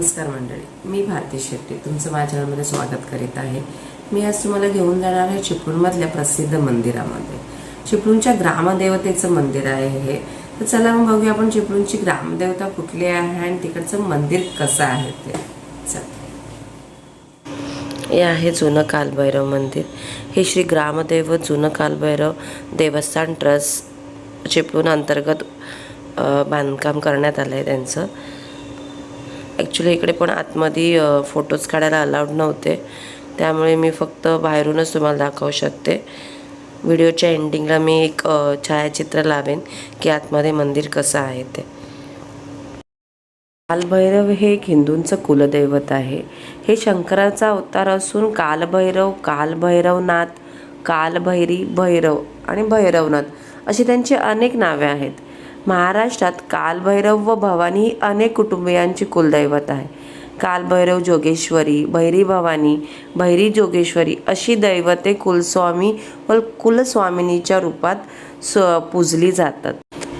नमस्कार मंडळी, मी भारती शेट्टी तुमचं माझ्या चॅनलमध्ये स्वागत करीत आहे। मी आज तुम्हाला घेऊन जाणार आहे चिपळूणमधल्या प्रसिद्ध मंदिरामध्ये। चिपळूणच्या ग्रामदेवतेचं मंदिर आहे हे। तर चला मग बघूया आपण चिपळूणची ग्रामदेवता कुठली आहे आणि तिकडचं मंदिर कसं आहे ते। चला, हे आहे जुनं कालभैरव मंदिर। हे श्री ग्रामदेव जुनं कालभैरव देवस्थान ट्रस्ट चिपळूण अंतर्गत बांधकाम करण्यात आलं आहे त्यांचं। ॲक्च्युली इकडे पण आतमध्ये फोटोज काढायला अलाउड नव्हते, त्यामुळे मी फक्त बाहेरूनच तुम्हाला दाखवू शकते। व्हिडिओच्या एंडिंगला मी एक छायाचित्र लावेन की आतमध्ये मंदिर कसं आहे ते। कालभैरव हे एक हिंदूंचं कुलदैवत आहे। हे शंकराचा अवतार असून कालभैरव, कालभैरवनाथ, कालभैरी, भैरव आणि भैरवनाथ अशी त्यांची अनेक नावे आहेत। महाराष्ट्रात कालभैरव व भवानी ही अनेक कुटुंबियांची कुलदैवत आहे। कालभैरव जोगेश्वरी, भैरी भवानी, भैरी जोगेश्वरी अशी दैवते कुलस्वामी व कुलस्वामिनीच्या रूपात पूजली जातात।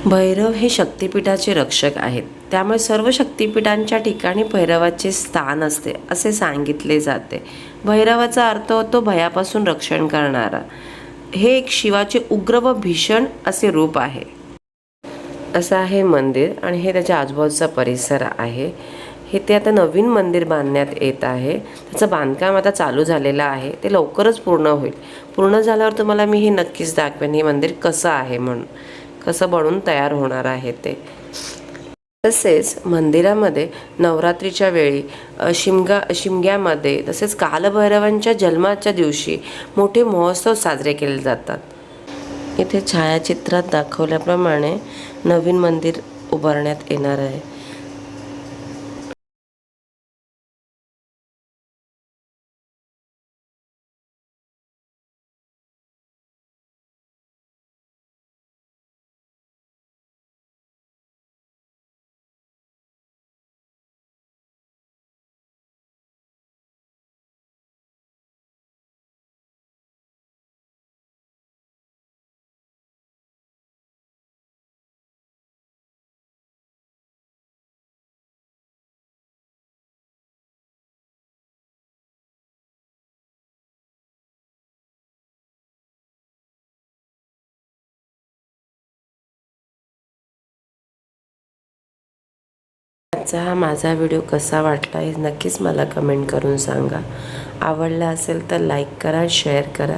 भैरव हे शक्तिपीठाचे रक्षक आहेत, त्यामुळे सर्व शक्तिपीठांच्या ठिकाणी भैरवाचे स्थान असते असे सांगितले जाते। भैरवाचा अर्थ होतो भयापासून रक्षण करणारा। हे एक शिवाचे उग्र व भीषण असे रूप आहे। असं आहे मंदिर आणि हे त्याच्या आजूबाजूचा परिसर आहे। हे ते आता नवीन मंदिर बांधण्यात येत आहे। त्याचं बांधकाम आता चालू झालेलं आहे, ते लवकरच पूर्ण होईल। पूर्ण झाल्यावर तुम्हाला मी हे नक्कीच दाखवेन हे मंदिर कसं आहे म्हणून, कसं बनून तयार होणार आहे ते। तसेच मंदिरामध्ये नवरात्रीच्या वेळी शिमग्यामध्ये तसेच कालभैरवांच्या जन्माच्या दिवशी मोठे महोत्सव साजरे केले जातात। इथे छायाचित्रात दाखवल्याप्रमाणे नवीन मंदिर उभारण्यात येणार आहे। आजचा हा माझा व्हिडिओ कसा वाटला हे नक्कीच मला कमेंट करून सांगा। आवडला असेल तर लाईक करा, शेअर करा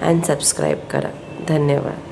आणि सबस्क्राईब करा। धन्यवाद।